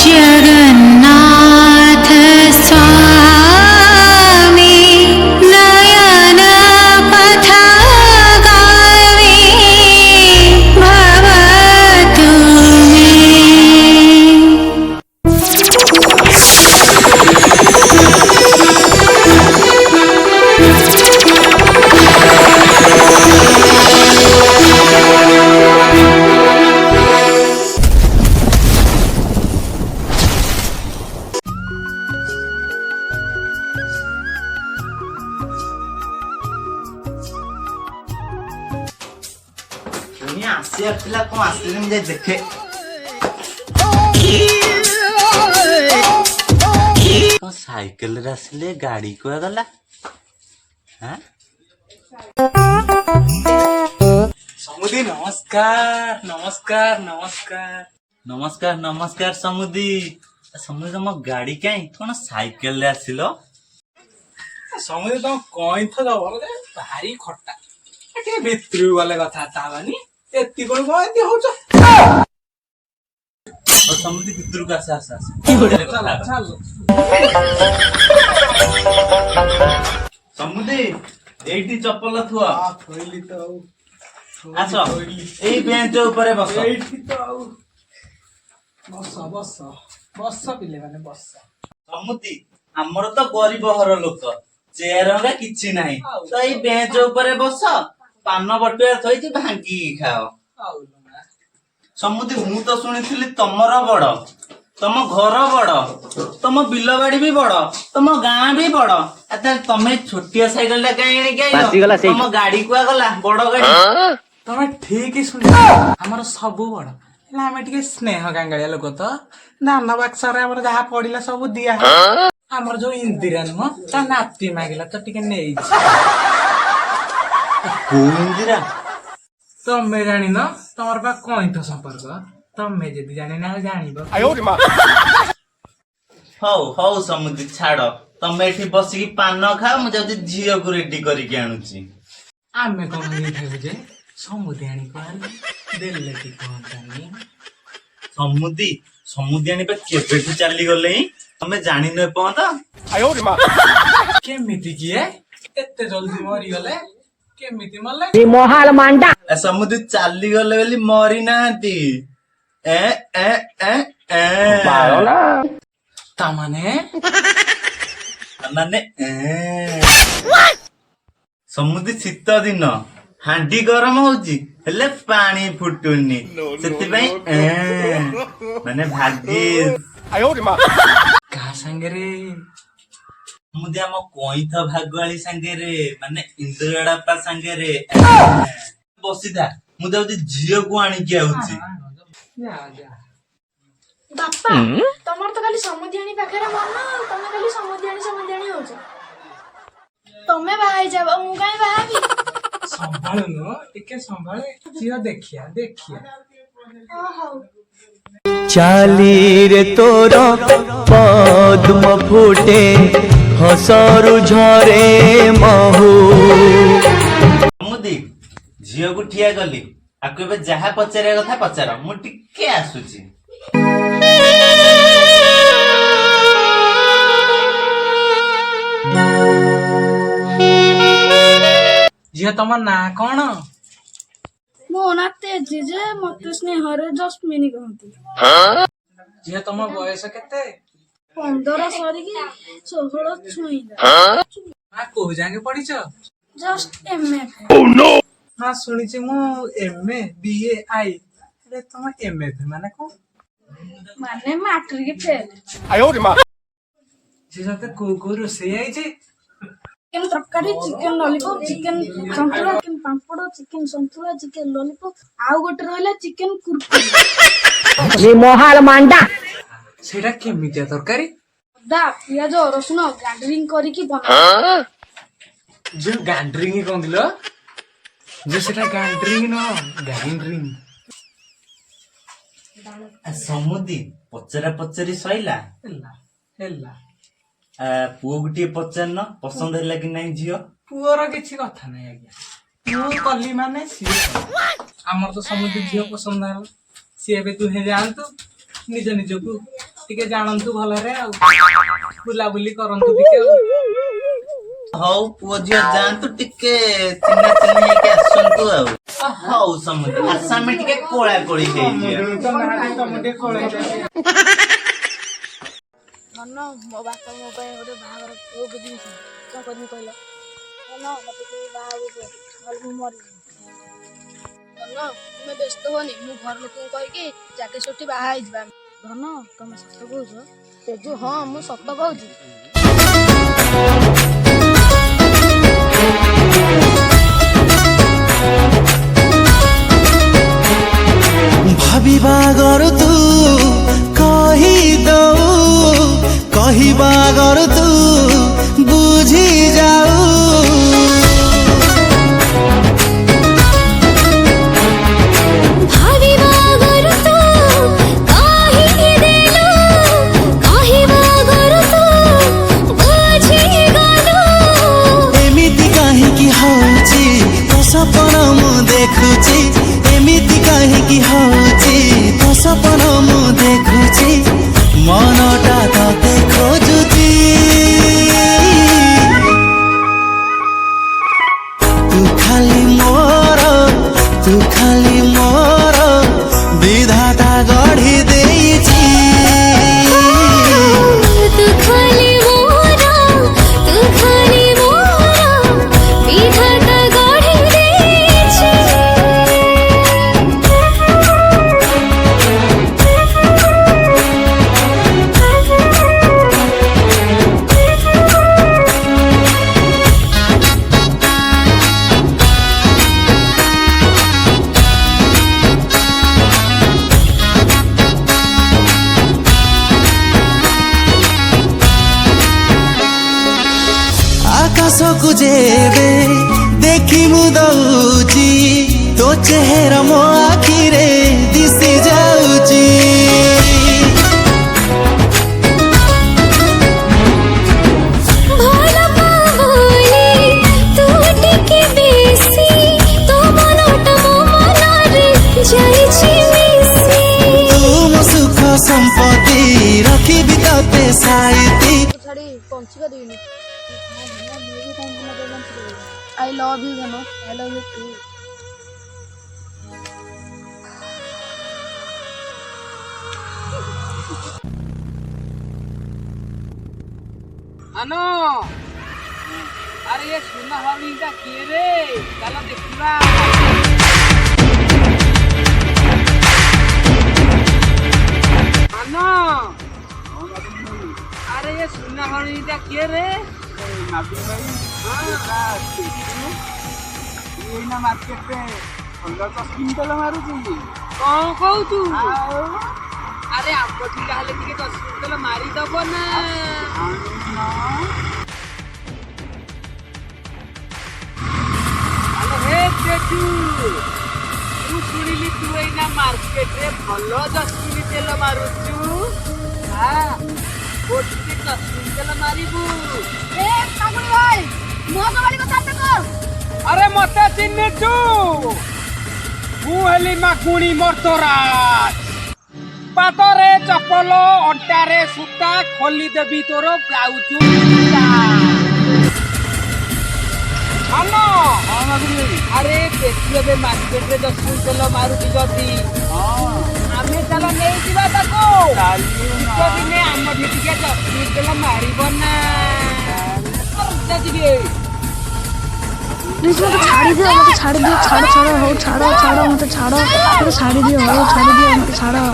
जगन्नाथ स्वामी नयन पथगामी भवतु मे। आसिया पिला कौन आसिले मुझे देखे कौन साइकिल रे आसिले गाड़ी को गला हां समुदी नमस्कार नमस्कार नमस्कार नमस्कार नमस्कार समुदी समुदी तुम गाड़ी कहीं कौन साइकिल रे आसिलो समुदी तुम कहीं तो दबर दे भारी खट्टा के भितरू वाले कथा तावानी एत्ती कोन कोइती होछ और समुदी भितर को आसे आसे चल चल समुदी एठी चप्पल थुआ थोइली तो आसो एई बेंच ऊपर बस एठी तो बस बस बस पिले माने बस समुदी हमर तो गरीब हर लोक चेयर रे किछि नाही तो एई बेंच ऊपर बस पान बटुआ थोइति भांगी खाओ समुदी मु तो सुनिथिली तमर बड़ तम घर बड़ तम बिलबाड़ी भी बड़ तम गां भी बड़ अत तमे छोटिया साइकिल ला काई आनी गइलो तम गाड़ी कुआ गला बड़ गाड़ी तमे ठीक ही सुनि हमर सब बड़ हला हमें टिके स्नेह गांगालिया लोक तो दान बक्सरे हमर जहा पडिला सब दिया हमर जो इंदिरा न ता नाती मागिला तो टिके नेई को इंदिरा तमे जानी न तमर बा कोई तो संपर्क तमे जदी जानी ना जानिबो हौ हौ समुदी छाड़ तमे एठी बसी की पान खाओ मु जदी झियो को रेडी करी के आनुची आमे कोन नहीं खाइबो जे समुदी आनी कोन देले की कोन तानी समुदी समुदी आनी पे केबेठु चाली गले तमे जानि न पहुंत केमिति किए एते जल्दी मरी गले केमिति मले समुदी चाली गले बेली मरी नांती ए ए ए ए ता माने माने समुदी शीत दिन हांडी गरम होउची हेले पानी फुटुनी सेति पई माने भाग्य का संगे रे मुदे हम कोइथ भागवाली संगे रे माने इंद्रड़ापा संगे रे बसिदा मुदे उदी झियो को आनी के आउची जा जा बापा तमर तो खाली समुद्यानी पाखरे मन तमे खाली समुद्यानी होछ तमे बाहाई जाब मु काई बाहाबी संभाल न टिके संभाले जियो देखिया देखिया हो चाली रे तोर पद्म फुटे हसरु झरे महू मुदी झियो को ठिया गली आको बे जहा पचारे कथा पचार मु टिके आसुची जियो तमर ना कोन मो ना तेजी जे मते स्नेहरे जस्मिनी कहंती जियो तमर बयस केते 15 सरी की 16 छुईला आ को जाके पढिछ जस्ट एमए ना सुनिछि मु एमए बीए आई रे तम एमए माने को माने मैट्रिक फेल जियो को रोसे आई छै चिकन तरकारी चिकन लॉलीपॉप चिकन संतुला चिकन पापड़ चिकन संतुला चिकन लॉलीपॉप आउ गोटे रहला चिकन कुरकुरे सेटा केमितिया तरकारी दा पियाज रसुन ग्राइंडिंग करके बना जो गांड्रिंग कोन दिलो जो सेटा गांड्रिंग न गांड्रिंग समुदी पचरा पचरी सइला हेला हेला पुओ गुटिए पचारन पसंद हैला कि नहीं झियो पुअर किछि कथा नै आज्ञा मु कल्ली माने सी हमर तो समुद्र झियो पसंद आला सी एबे तू हे जानतु निज निज को ଟିକେ ଜାଣନ୍ତୁ ଭଲରେ ଆଉ ବୁଲାବୁଲି କରନ୍ତୁ ଟିକେ ଆଉ। ହଉ ପୁଅ ଝିଅ ଯାଆନ୍ତୁ ଟିକେ ଚିହ୍ନା ଚିହ୍ନି ହେଇକି ଆସନ୍ତୁ ଆଉ। ହଉ ସମୁଦ୍ର ଆସାମୀ ଟିକେ କୋଳା କୋଳି ହେଇଯିବ। ତମେ ଟିକେ ଖୋଳେଇ ଦେବେ। ଧନ ମୋ ବାପା ମୋ ପାଇଁ ଗୋଟେ ବାହାଘର ପୁଅ ବୁଝିଛି କଣ କରିବି କହିଲ? ଧନ ମତେ କେହି ବାହା ହବ ନହେଲେ ମୁଁ ମରିଯିବି। ଧନ ତୁମେ ବ୍ୟସ୍ତ ହୁଅନି, ମୁଁ ଘର ଲୋକଙ୍କୁ କହିକି ଚାକିରି ଛୁଟି ବାହା ହେଇଯିବା। ଧନ ତମେ ସତ କହୁଛ? ତେଜୁ ହଁ ମୁଁ ସତ କହୁଛି। ଭାବିବା ଗରୁ ତୁ କହିଦଉ କହିବା ଗରୁ ତୁ ବୁଝି ଯାଉ ଏମିତି କାହିଁକି ହଉଛି ତୋ ସପନ ମୁଁ ଦେଖୁଛି ଏମିତି କାହିଁକି ହଉଛି ତୋ ସପନ ମୁଁ ଦେଖୁଛି ମନଟା ତତେ ଖୋଜୁଛି ତୁ ଖାଲି ମୋର ବିଧାତା ଗଢି ଦେଇଛି ଆକାଶକୁ ଯେବେ ଦେଖି ମୁଁ ଦଉଛି ତୋ ଚେହେରା ମୋ ଆଖିରେ ଦିଶି ଯାଉଛି ତୁ ମୋ ସୁଖ ସମ୍ପତ୍ତି ରଖିବି ତତେ ସାଇତି ଛାଡ଼ି ବଞ୍ଚି ପାରିବିନି। I love you, Dhanu. I love you too. ଆନ ଆରେ ଏ ସୁନା ହରିଣଟା କିଏ ରେ? ଚାଲ ଦେଖିବା। ଆନ ଆରେ ଏ ସୁନା ହରିଣଟା କିଏ ରେ? କଣ କହୁଛୁ? ଆରେ ଆମଠି ଯାହେଲେ ଟିକେ 10 କୁଇଣ୍ଟାଲ ମାରିଦବ ନା। ଆଲୋ ହେ ତେଜୁ, ମୁଁ ଶୁଣିଲି ତୁ ଏଇନା ମାର୍କେଟରେ ଭଲ 10 କୁଇଣ୍ଟାଲ ମାରୁଛୁ। ଗୋଟେ 10 କୁଇଣ୍ଟାଲ ମାରିବୁ। ଏ କାମୁଡି ଭାଇ ମୋ ଗାଡ଼ି କଥା କର। ଆରେ ମତେ ଚିହ୍ନିଛୁ? ମୁଁ ହେଲି ମାଗୁଣି ମର୍ତ୍ତରାଜ। ପାଦରେ ଚପଲ ଅଣ୍ଟାରେ ସୂତା ଖୋଲିଦେବି ତୋର ବ୍ଲାଉଜ। ଆରେ ବେଶୀ ଏବେ ମାର୍କେଟରେ 10 କୁଇଣ୍ଟାଲ ମାରୁଛି ଯଦି ଆମେ ଚାଲ ନେଇଯିବା ତାକୁ। ଦିନେ ଆମଠି ଟିକେ 10 କୁଇଣ୍ଟାଲ ମାରିବ ନା। ଯିବେ प्लीज मत छाड़ी दियो छाड़ हो छाड़ो मत छाड़ो छाड़ी दियो हो छाड़ी दियो मत छाड़ो।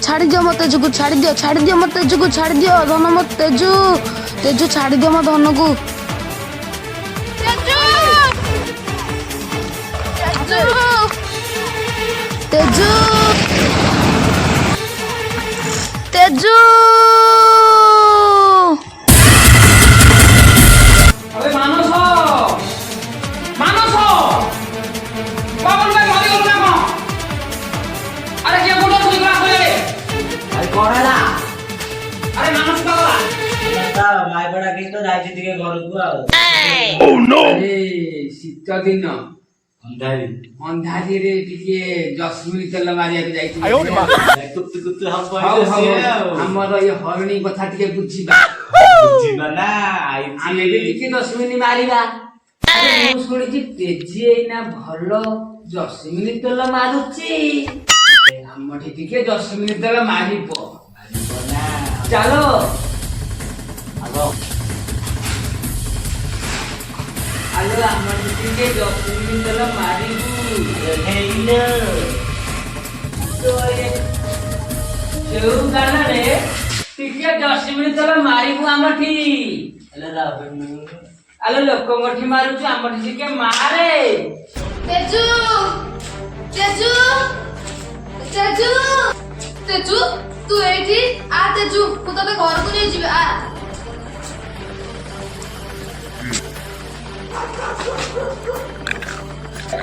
छाड़ी दियो मत तेजू को छाड़ी दियो मत तेजू को छाड़ी दियो धन मत तेजू छाड़ी दियो मत धन को तेजू তেজু আরে মানস মানস বাবুল ভাই ঘরে গেল না কোন আরে কে বলো তুই ক্লাস হয়ে আরে কড়ালা আরে মানস বাবা তা মাই বড়া কে তো যাইছি ଟିକେ ঘরକୁ ଆଉ আরে শীত দিন ଅନ୍ଧାରି ଅନ୍ଧାରିରେ ଟିକେ ଜସ୍ମିନ ତେଲ ମାରିବାକୁ ଯାଇଥିଲି କୁତୁ କୁତୁ ହବ ହଉ, ହଉ, ସିଏ ହଉ। ଆଉ ଆମର ଏ ହରିଣୀ କଥା ଟିକେ ବୁଝିବା ବୁଝିବା ନା ଆମେ ବି ଆଇଛି ଟିକେ ଜସ୍ମିନ ମାରିବା ଆରେ ମୁଁ ଶୁଣିଛି ତେଜି ଏଇନା ଭଲ ଜସ୍ମିନ ତେଲ ମାରୁଛି ଆମଠି ଟିକେ ଜସ୍ମିନ ତେଲ ମାରିବ ଚାଲ ଆଲୋ ଆମର ଟିକେ ଜସ୍ମିନ ତେଲ ମାରିବୁ ଯୋଉ ଗାନରେ ଟିକେ ଜସ୍ମିନ ତେଲ ମାରିବୁ ଆମଠି ଆଲୋ ଲୋକଙ୍କଠି ମାରୁଛୁ ଆମଠି ଟିକେ ମାରେ তেজু তেজু তেজু তেজু তু এইଠି ଆ ତେଜୁ ମୁଁ ତତେ ଘରକୁ ନେଇଯିବି ଆ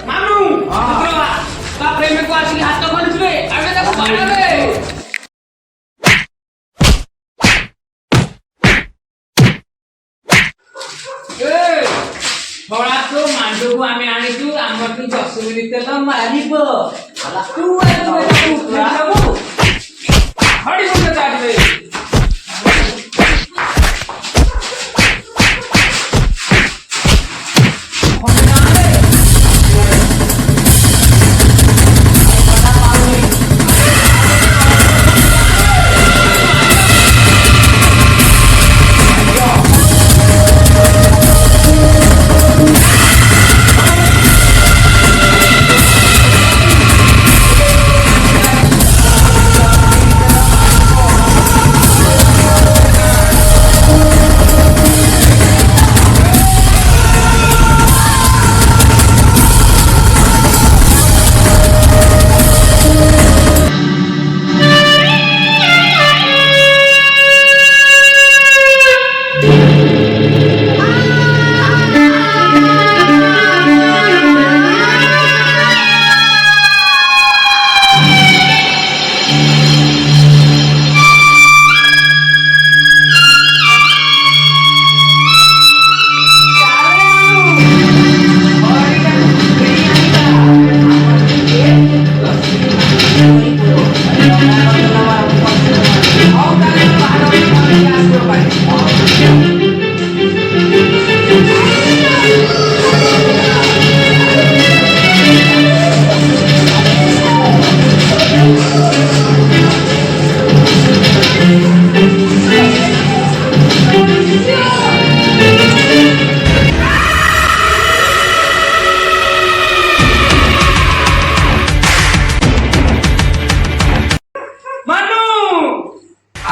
ମାନୁ ତା ପ୍ରେମିକୁ ଆସିକି ହାତ କରିଥିବେ ଆମେ ତାକୁ ବାଡ଼ାବେ ବଳା ତୋ ମାଣ୍ଡକୁ ଆମେ ଆଣିଛୁ ଆମଠି ଜସ୍ମିନ ତେଲ ମାରିବ ତୁ ଉଠେଇବୁ ହଡ଼ି ମୁଣ୍ଡ ଚାଟିବେ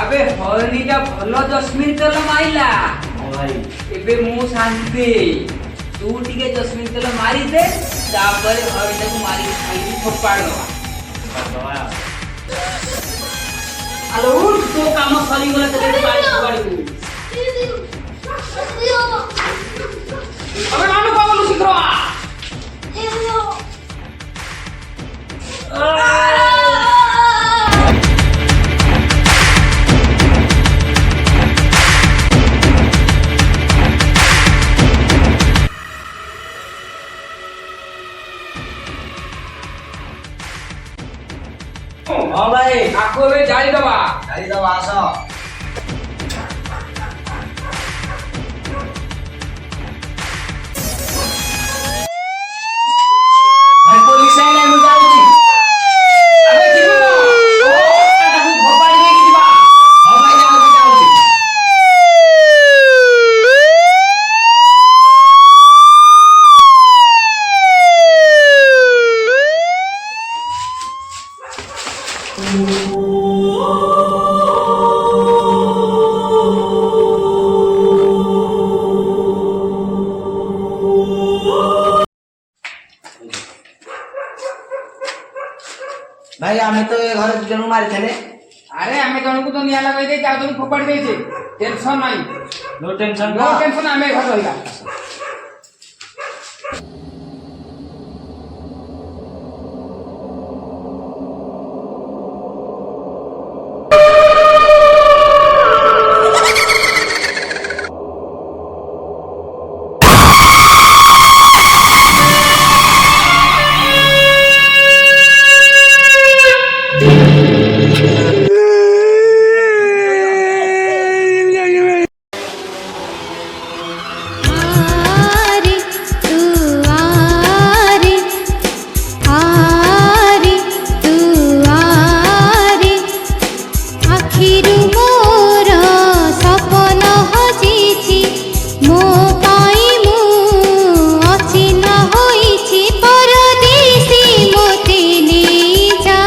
আবে হরিণীটা ভাল জস্মিন তেল মাইলা ଏବେ ମୁଁ ଶାନ୍ତି ତୁ ଟିକେ ଜସ୍ମିନ ତେଲ ମାରିଦେ ତାପରେ ହରିଣୀଟାକୁ ମାରିକି ଖାଇକି ଫୋପାଡ଼ି ଦବା ଆଲୋ ତୋ କାମ ସରିଗଲା ତେବେ ବାଡ଼ି ଫୋପାଡ଼ିବୁ अबे मानू को बोलू शीघ्र हाँ भाई आखो बे जाई दबा आस भाई पुलिस आइला मु जाउची अबे जीवो ओ ताकू भोपाड़ी देकी दिबा हाँ भाई जाउची भाई आमे तो घर जन मारी थे আরে আমি জনକୁ তো নিয়া লগাই দেই যাও তুমি ফোপাড়ি দেইছে টেনশন নাই নো টেনশন নো টেনশন আমি ঘর রহিলা आरे तू आरे आरे तू आरे आखिरु मोर सपन हजिछि मो पाई मु अचिन्ह होइछि परदेशी मोते नेइ जा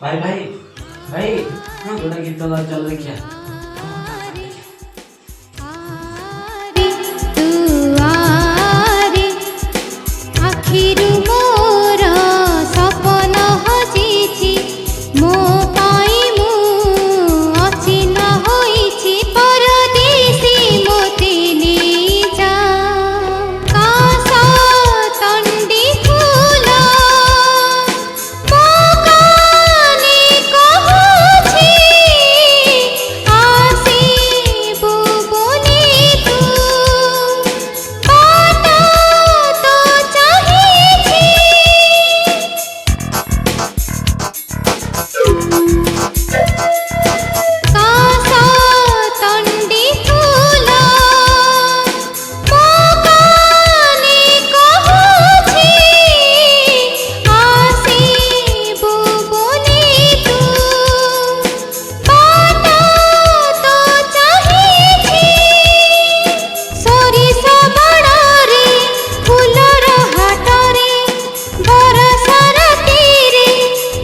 भाई भाई भाई थोड़ा गीत गा चल देखिया आरे तू आरे आखिरु मोर सपन हजिछि मो पाई मु अचिन्ह होइछि परदेशी मोते नेइ जा कास तंडी फूल मो काने कहुछि आसिबु बोली तू बाट तो चाहिछि कास तंडी फूल मो काने कहुछि आसिबु बोली तू बाट तो चाहिछि सोरिष बड़रे फूलर हाटरे बरसा रातिरे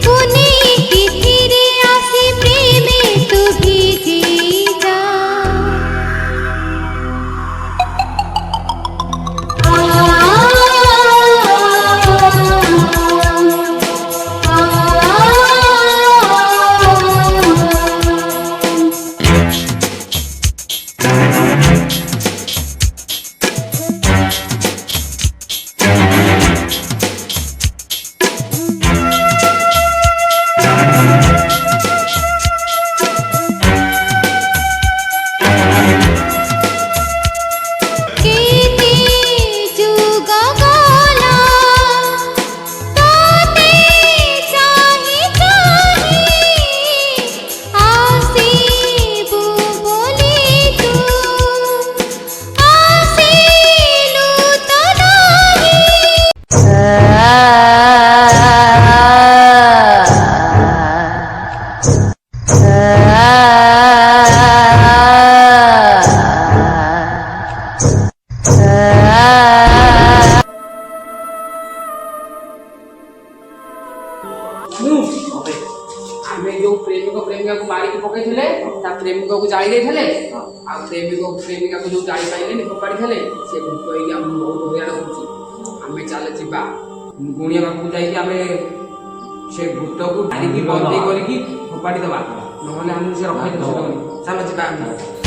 पुनी तिथिरे आसी प्रेमे तू भिजी जा केते जुग गला तोते चाहि चाहि आसिबु बोली तू आसिलु तो नाही ଆମେ ଯୋଉ ପ୍ରେମିକାକୁ ମାରିକି ପକେଇଥିଲେ ତା ପ୍ରେମିକକୁ ଜାଳି ଦେଇଥିଲେ ଆଉ ପ୍ରେମିକାକୁ ଯୋଉ ଜାଳି ପାଇଲେନି ଫୋପାଡ଼ିଥିଲେ ସେ ଭୂତ ହେଇକି ଆମକୁ ବହୁତ ହଇରାଣ କରୁଛି ଆମେ ଚାଲେ ଯିବା ଗୁଣିଆ ପାଖକୁ ଯାଇକି ଆମେ ସେ ଭୂତକୁ ମାରିକି ବନ୍ଦୀ କରିକି ଫୋପାଡ଼ି ଦେବା ନହେଲେ ଆମକୁ ସେ ରଖେଇ ଦେବ ଚାଲ ଯିବା ଆମେ